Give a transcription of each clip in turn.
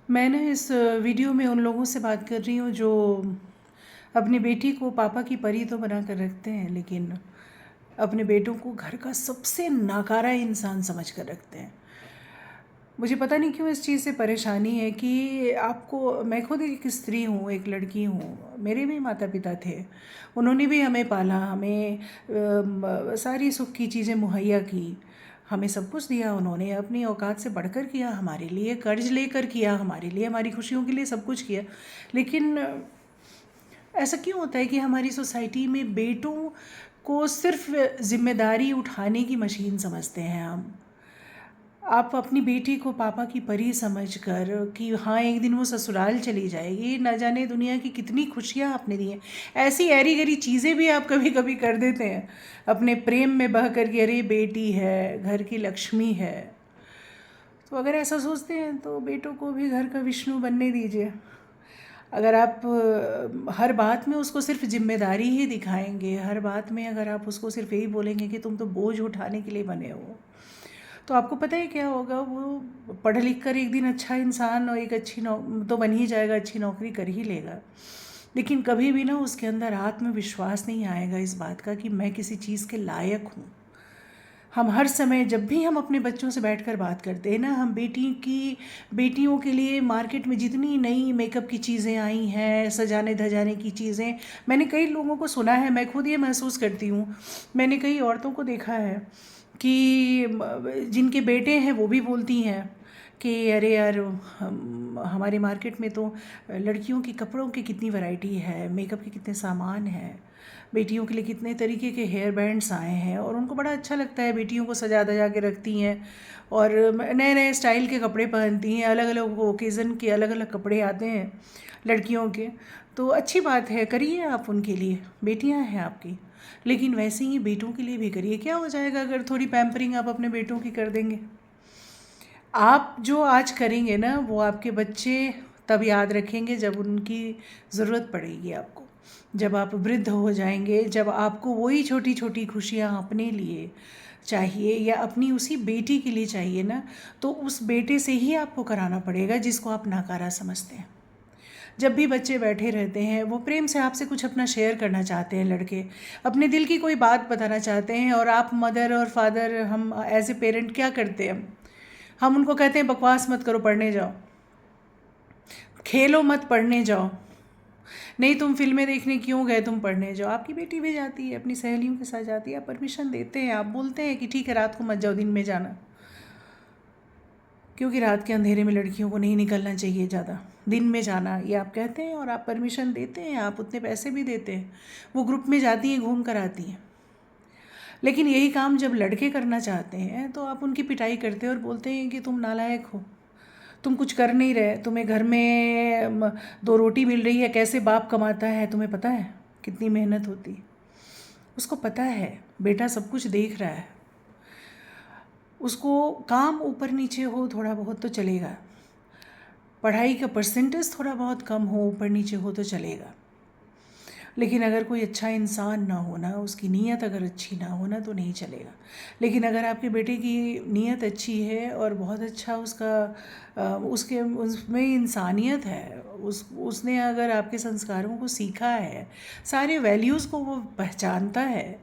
मैं ना इस वीडियो में उन लोगों से बात कर रही हूँ जो अपनी बेटी को पापा की परी तो बना कर रखते हैं, लेकिन अपने बेटों को घर का सबसे नाकारा इंसान समझ कर रखते हैं। मुझे पता नहीं क्यों इस चीज़ से परेशानी है कि आपको, मैं खुद एक स्त्री हूँ, एक लड़की हूँ, मेरे भी माता पिता थे। उन्होंने भी हमें पाला, हमें सारी सुख की चीज़ें मुहैया की, हमें सब कुछ दिया। उन्होंने अपनी औकात से बढ़कर किया हमारे लिए, कर्ज लेकर किया हमारे लिए, हमारी खुशियों के लिए सब कुछ किया। लेकिन ऐसा क्यों होता है कि हमारी सोसाइटी में बेटों को सिर्फ जिम्मेदारी उठाने की मशीन समझते हैं हम। आप अपनी बेटी को पापा की परी समझकर कि हाँ एक दिन वो ससुराल चली जाएगी, न जाने दुनिया की कितनी खुशियाँ आपने दी हैं। ऐसी ऐरी गरी चीज़ें भी आप कभी कभी कर देते हैं अपने प्रेम में बह कर कि अरे बेटी है, घर की लक्ष्मी है। तो अगर ऐसा सोचते हैं तो बेटों को भी घर का विष्णु बनने दीजिए। अगर आप हर बात में उसको सिर्फ जिम्मेदारी ही दिखाएंगे, हर बात में अगर आप उसको सिर्फ यही बोलेंगे कि तुम तो बोझ उठाने के लिए बने हो, तो आपको पता है क्या होगा? वो पढ़ लिख कर एक दिन अच्छा इंसान और एक अच्छी तो बन ही जाएगा, अच्छी नौकरी कर ही लेगा, लेकिन कभी भी ना उसके अंदर आत्मविश्वास नहीं आएगा इस बात का कि मैं किसी चीज़ के लायक हूँ। हम हर समय जब भी हम अपने बच्चों से बैठकर बात करते हैं ना, हम बेटियों के लिए मार्केट में जितनी नई मेकअप की चीज़ें आई हैं, सजाने धजाने की चीज़ें, मैंने कई लोगों को सुना है, मैं खुद ये महसूस करती हूँ। मैंने कई औरतों को देखा है कि जिनके बेटे हैं वो भी बोलती हैं कि अरे यार, हमारे मार्केट में तो लड़कियों के कपड़ों की कितनी वैरायटी है, मेकअप के कितने सामान हैं, बेटियों के लिए कितने तरीके के हेयर बैंड्स आए हैं, और उनको बड़ा अच्छा लगता है, बेटियों को सजा धजा के रखती हैं और नए नए स्टाइल के कपड़े पहनती हैं, अलग अलग ओकेज़न के अलग अलग कपड़े आते हैं लड़कियों के। तो अच्छी बात है, करिए आप उनके लिए, बेटियां हैं आपकी, लेकिन वैसे ही बेटों के लिए भी करिए। क्या हो जाएगा अगर थोड़ी पैम्परिंग आप अपने बेटों की कर देंगे? आप जो आज करेंगे ना वो आपके बच्चे तब याद रखेंगे जब उनकी ज़रूरत पड़ेगी आपको, जब आप वृद्ध हो जाएंगे, जब आपको वही छोटी छोटी खुशियाँ अपने लिए चाहिए या अपनी उसी बेटी के लिए चाहिए ना, तो उस बेटे से ही आपको कराना पड़ेगा जिसको आप नाकारा समझते हैं। जब भी बच्चे बैठे रहते हैं, वो प्रेम से आपसे कुछ अपना शेयर करना चाहते हैं, लड़के अपने दिल की कोई बात बताना चाहते हैं, और आप मदर और फादर, हम एज ए पेरेंट क्या करते हैं? हम उनको कहते हैं बकवास मत करो, पढ़ने जाओ, खेलो मत, पढ़ने जाओ। नहीं, तुम फिल्में देखने क्यों गए, तुम पढ़ने जाओ। आपकी बेटी भी जाती है, अपनी सहेलियों के साथ जाती है, आप परमिशन देते हैं, आप बोलते हैं कि ठीक है रात को मत जाओ, दिन में जाना, क्योंकि रात के अंधेरे में लड़कियों को नहीं निकलना चाहिए ज़्यादा, दिन में जाना, ये आप कहते हैं और आप परमिशन देते हैं, आप उतने पैसे भी देते हैं, वो ग्रुप में जाती हैं, घूम कर आती हैं। लेकिन यही काम जब लड़के करना चाहते हैं तो आप उनकी पिटाई करते हैं और बोलते हैं कि तुम नालायक हो, तुम कुछ कर नहीं रहे, तुम्हें घर में दो रोटी मिल रही है, कैसे बाप कमाता है तुम्हें पता है, कितनी मेहनत होती है, उसको पता है, बेटा सब कुछ देख रहा है, उसको काम ऊपर नीचे हो थोड़ा बहुत तो चलेगा, पढ़ाई का परसेंटेज थोड़ा बहुत कम हो, ऊपर नीचे हो तो चलेगा, लेकिन अगर कोई अच्छा इंसान ना हो ना, उसकी नीयत अगर अच्छी ना हो ना, तो नहीं चलेगा। लेकिन अगर आपके बेटे की नीयत अच्छी है और बहुत अच्छा उसका उसके उसमें इंसानियत है, उसने अगर आपके संस्कारों को सीखा है, सारे वैल्यूज़ को वो पहचानता है,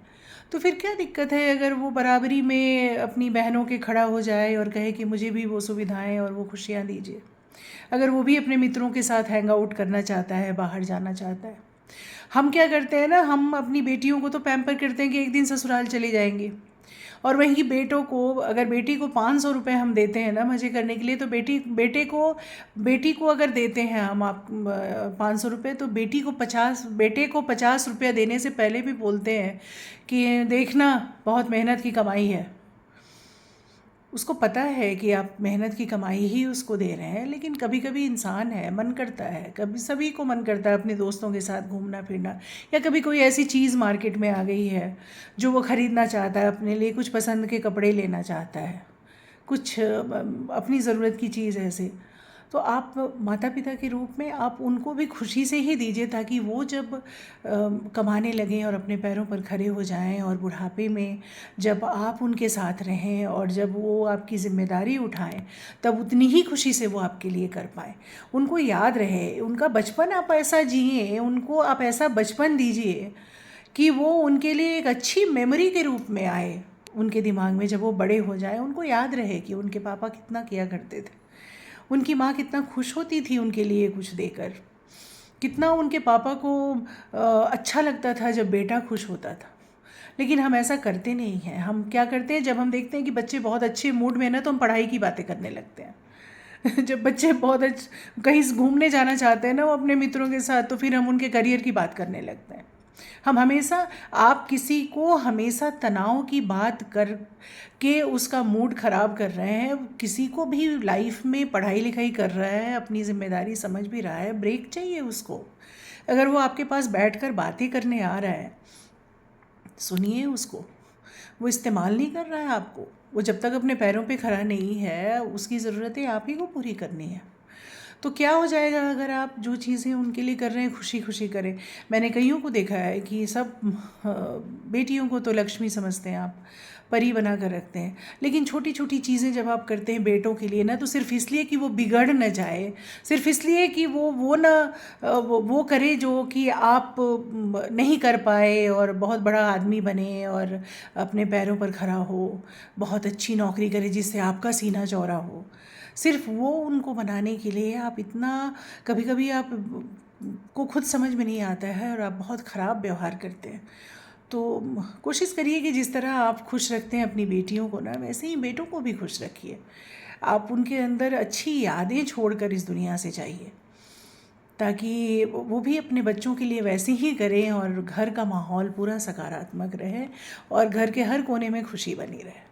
तो फिर क्या दिक्कत है अगर वो बराबरी में अपनी बहनों के खड़ा हो जाए और कहे कि मुझे भी वो सुविधाएं और वो खुशियाँ दीजिए। अगर वो भी अपने मित्रों के साथ हैंग आउट करना चाहता है, बाहर जाना चाहता है। हम क्या करते हैं ना, हम अपनी बेटियों को तो पैम्पर करते हैं कि एक दिन ससुराल चली जाएंगी, और वहीं बेटों को, अगर बेटी को 500 रुपये हम देते हैं ना मज़े करने के लिए, तो बेटी को अगर देते हैं हम आप 500 रुपये, तो बेटे को 50 रुपया देने से पहले भी बोलते हैं कि देखना बहुत मेहनत की कमाई है। उसको पता है कि आप मेहनत की कमाई ही उसको दे रहे हैं, लेकिन कभी कभी इंसान है, मन करता है, कभी सभी को मन करता है अपने दोस्तों के साथ घूमना फिरना, या कभी कोई ऐसी चीज़ मार्केट में आ गई है जो वो ख़रीदना चाहता है, अपने लिए कुछ पसंद के कपड़े लेना चाहता है, कुछ अपनी ज़रूरत की चीज़ ऐसे, तो आप माता-पिता के रूप में आप उनको भी खुशी से ही दीजिए, ताकि वो जब कमाने लगें और अपने पैरों पर खड़े हो जाएँ, और बुढ़ापे में जब आप उनके साथ रहें और जब वो आपकी ज़िम्मेदारी उठाएँ, तब उतनी ही खुशी से वो आपके लिए कर पाएँ। उनको याद रहे, उनका बचपन आप ऐसा जिएँ, उनको आप ऐसा बचपन दीजिए कि वो उनके लिए एक अच्छी मेमोरी के रूप में आए उनके दिमाग में। जब वो बड़े हो जाएँ, उनको याद रहे कि उनके पापा कितना किया करते थे, उनकी माँ कितना खुश होती थी उनके लिए कुछ देकर, कितना उनके पापा को अच्छा लगता था जब बेटा खुश होता था। लेकिन हम ऐसा करते नहीं हैं। हम क्या करते हैं, जब हम देखते हैं कि बच्चे बहुत अच्छे मूड में हैं ना, तो हम पढ़ाई की बातें करने लगते हैं। जब बच्चे बहुत कहीं घूमने जाना चाहते हैं ना वो अपने मित्रों के साथ, तो फिर हम उनके करियर की बात करने लगते हैं। हम हमेशा, आप किसी को हमेशा तनाव की बात कर के उसका मूड ख़राब कर रहे हैं। किसी को भी लाइफ में पढ़ाई लिखाई कर रहा है, अपनी ज़िम्मेदारी समझ भी रहा है, ब्रेक चाहिए उसको। अगर वो आपके पास बैठकर बातें करने आ रहा है, सुनिए उसको। वो इस्तेमाल नहीं कर रहा है आपको। वो जब तक अपने पैरों पे खड़ा नहीं है, उसकी ज़रूरतें आप ही को पूरी करनी है। तो क्या हो जाएगा अगर आप जो चीज़ें उनके लिए कर रहे हैं खुशी खुशी करें। मैंने कईयों को देखा है कि सब बेटियों को तो लक्ष्मी समझते हैं, आप परी बना कर रखते हैं, लेकिन छोटी छोटी चीज़ें जब आप करते हैं बेटों के लिए ना, तो सिर्फ इसलिए कि वो बिगड़ न जाए, सिर्फ इसलिए कि वो ना वो करे जो कि आप नहीं कर पाए, और बहुत बड़ा आदमी बने और अपने पैरों पर खड़ा हो, बहुत अच्छी नौकरी करे जिससे आपका सीना चौड़ा हो, सिर्फ वो उनको बनाने के लिए आप इतना, कभी कभी आप को खुद समझ में नहीं आता है और आप बहुत ख़राब व्यवहार करते हैं। तो कोशिश करिए कि जिस तरह आप खुश रखते हैं अपनी बेटियों को ना, वैसे ही बेटों को भी खुश रखिए। आप उनके अंदर अच्छी यादें छोड़कर इस दुनिया से जाइए, ताकि वो भी अपने बच्चों के लिए वैसे ही करें और घर का माहौल पूरा सकारात्मक रहे और घर के हर कोने में खुशी बनी रहे।